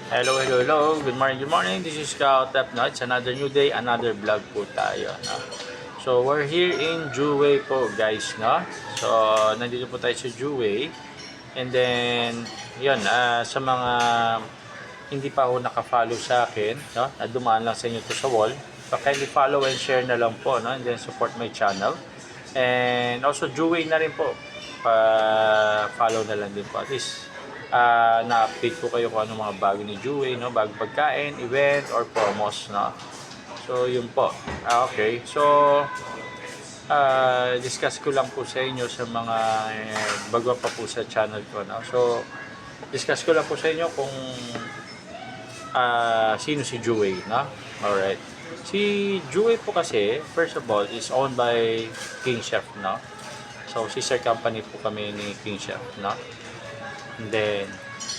Hello, hello, hello. Good morning, good morning. This is Scout Tapno. It's another new day, another vlog po tayo. No? So, we're here in Juway po, guys. No? So, nandito po tayo sa Juway. And then, yun, sa mga hindi pa ako nakafollow sa akin, no? Na dumaan lang sa inyo to sa wall, kindly follow and share na lang po, no? And then support my channel. And also, Juway na rin po. Follow na lang din po. At least, na-update ko kayo kung ano mga bago ni Juway, no? Bagong pagkain, event, or promos, no? So, yun po. Okay. So, discuss ko lang po sa inyo sa mga bago pa po sa channel ko, no? So, discuss ko lang po sa inyo kung sino si Juway, no? Alright. Si Juway po kasi, first of all, is owned by King Chef, no? So, sister company po kami ni King Chef, no? And then,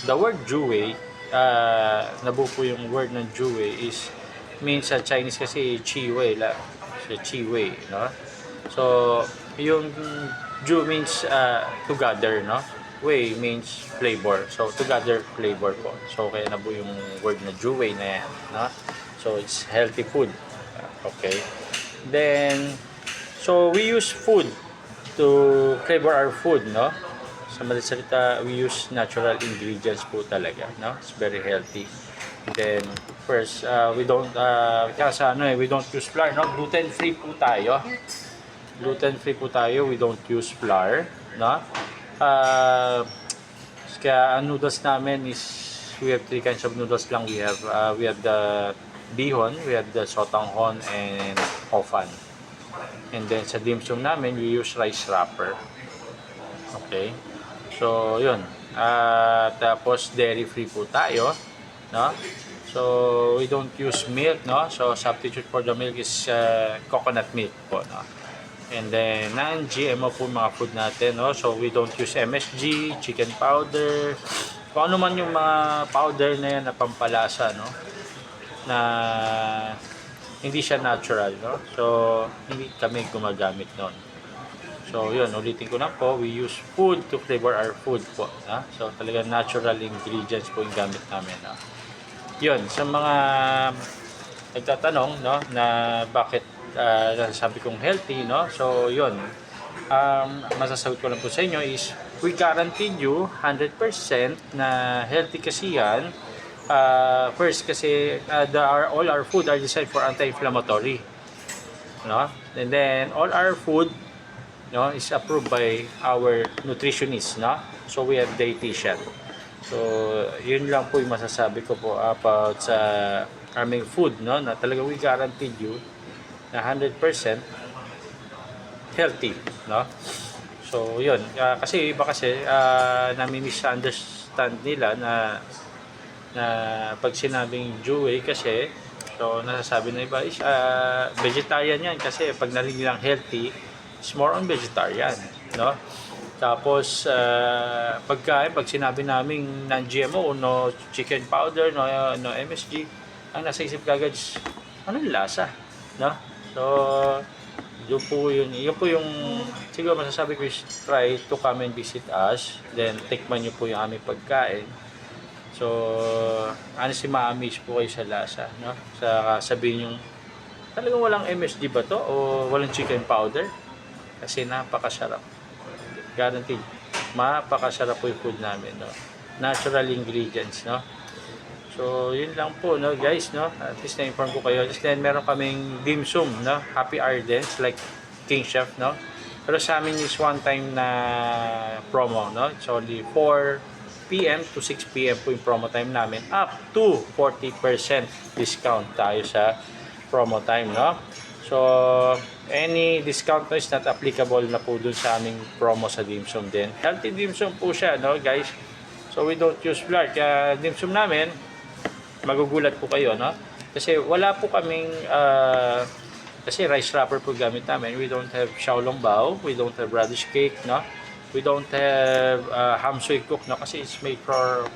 the word Juway, nabuo po yung word ng Juway is means sa Chinese kasi Chi-Wei la. So, Chi-Wei, no? So, yung Ju means together, no? Wei means flavor. So, together flavor po. So, kaya nabuo yung word na Juway na yan, no? So, it's healthy food. Okay. Then, so we use food to flavor our food, no? Sa madaling salita, we use natural ingredients po talaga, no? It's very healthy. And then, first, we don't, we don't use flour, no? Gluten-free po tayo. Gluten-free po tayo, we don't use flour, no? Kaya ang noodles namin is, we have three kinds of noodles lang. We have the bihon, we have the sotanghon, and hofan. And then, sa dim sum namin, we use rice wrapper. Okay? So, yun. Tapos, dairy-free po tayo. No? So, we don't use milk, no? So, substitute for the milk is coconut milk po, no? And then, non-GMO po mga food natin, no? So, we don't use MSG, chicken powder, kung ano man yung mga powder na yan na pampalasa, no? Na hindi siya natural, no? So, hindi kami gumagamit nun. So, yun, ulitin ko na po, we use food to flavor our food po. Ha? So, talaga natural ingredients po yung gamit namin. Ha? Yun, sa mga nagtatanong, no, na bakit nasasabi kong healthy, no? So, yun, masasagot ko lang po sa inyo is, we guarantee you 100% na healthy kasi yan. First, kasi all our food are designed for anti-inflammatory. No? And then, all our food, no, is approved by our nutritionist, no? So we have dietitian. So yun lang po yung masasabi ko po about sa aming food, no, na talaga we guaranteed you na 100% healthy, no? So yun, kasi iba kasi nami-misunderstand nila na pag sinabing Juway kasi, so nasasabi na iba is vegetarian yan kasi pag narinig nilang healthy, it's more on vegetarian, no? Tapos, pag sinabi naming non-GMO, no chicken powder, no MSG, ang nasa isip kagad is, anong lasa, no? So, yun po yung, siguro masasabi ko is, try to come and visit us, then tikman nyo po yung aming pagkain. So, honestly, ma-amaze po kayo sa lasa, no? Sabihin yung, talagang walang MSG ba to? O walang chicken powder? Kasi napakasarap. Guaranteed. Mapakasarap po yung food namin, no? Natural ingredients, no? So, yun lang po, no, guys, no? At least na-inform ko kayo. Just then, meron kaming dim sum, no? Happy Ardents, like King Chef, no? Pero sa amin is one time na promo, no? It's only 4 p.m. to 6 p.m. po yung promo time namin. Up to 40% discount tayo sa promo time, no? So, any discount is not applicable na po dun sa aming promo sa dim sum din. Healthy dim sum po siya, no, guys? So, we don't use flour. Kaya dim sum namin, magugulat po kayo, no? Kasi wala po kaming, kasi rice wrapper po gamit namin. We don't have xiaolong bao, we don't have radish cake, no? We don't have ham sui cook, no? Kasi it's made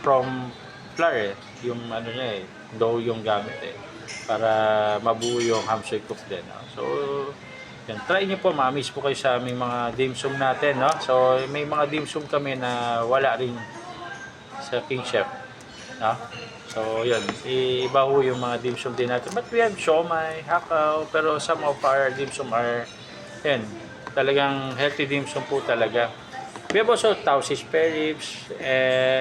from flour, yung ano niya dough yung gamit para mabuo yung ham sui cook din, no? So, yan, try niyo po, ma-amaze po kayo sa aming mga dim sum natin, no? So, may mga dim sum kami na wala rin sa King Chef, no? So, yun. Iba ho yung mga dim sum din natin. But we have siomai, hakaw, pero some of our dim sum are, yun, talagang healthy dim sum po talaga. We have also Tausi spare ribs.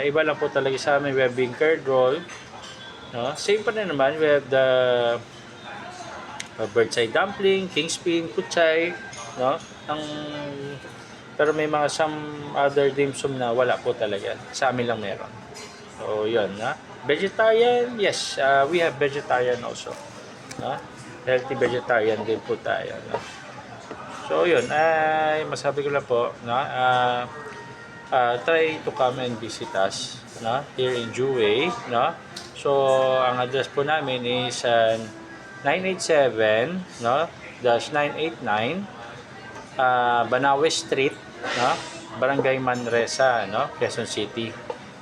Iba lang po talaga sa amin. We have bean curd roll. No? Same pa rin naman. We have the bird's eye dumpling, king's pin, kuchay. No? Pero may mga some other dim sum na wala po talaga. Sa amin lang meron. So, yun. Na? Vegetarian, yes. We have vegetarian also. No? Healthy vegetarian din po tayo. No? So, yun. Masabi ko lang po, no? Try to come and visit us, no? Here in Juway. No? So, ang address po namin is 987, no? -989 Banawe Street, no? Barangay Manresa, no? Quezon City.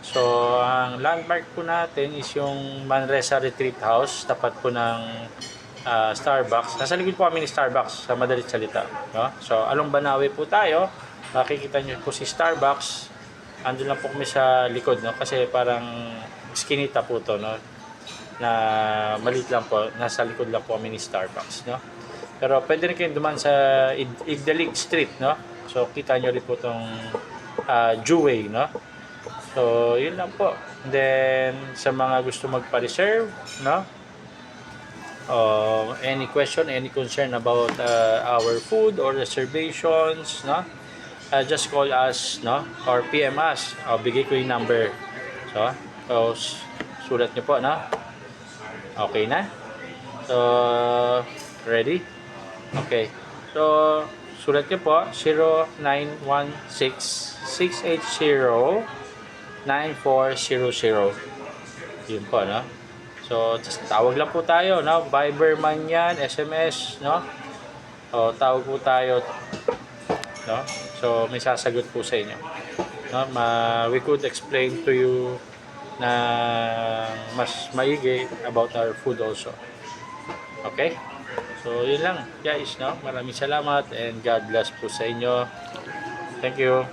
So, ang landmark po natin is yung Manresa Retreat House, tapat po ng Starbucks. Nasa likod po kami ni Starbucks, sa madalit salita. No? So, along Banawe po tayo. Makikita nyo po si Starbucks. Andun lang po kami sa likod, no? Kasi parang skinita po to, no? Na maliit lang po. Nasa likod lang po kami ni Starbucks, no? Pero pwede rin kayong duman sa Igdalig Street, no? So, kita nyo rin po itong Juway, no? So, yun lang po. And then, sa mga gusto magpa-reserve, no? Any question, any concern about our food or reservations, no? Just call us, no? Or PM us. Bigay ko yung number. So sulat nyo po, no? Okay na? So, ready? Okay. So, sulat nyo po, 0916-680-9400. Yun po, no? So, tawag lang po tayo, no? Viber man yan, SMS, no? O, tawag po tayo, no? So, may sasagot po sa inyo. No? We could explain to you na mas maigi about our food also. Okay? So, yun lang, guys, no? Maraming salamat and God bless po sa inyo. Thank you.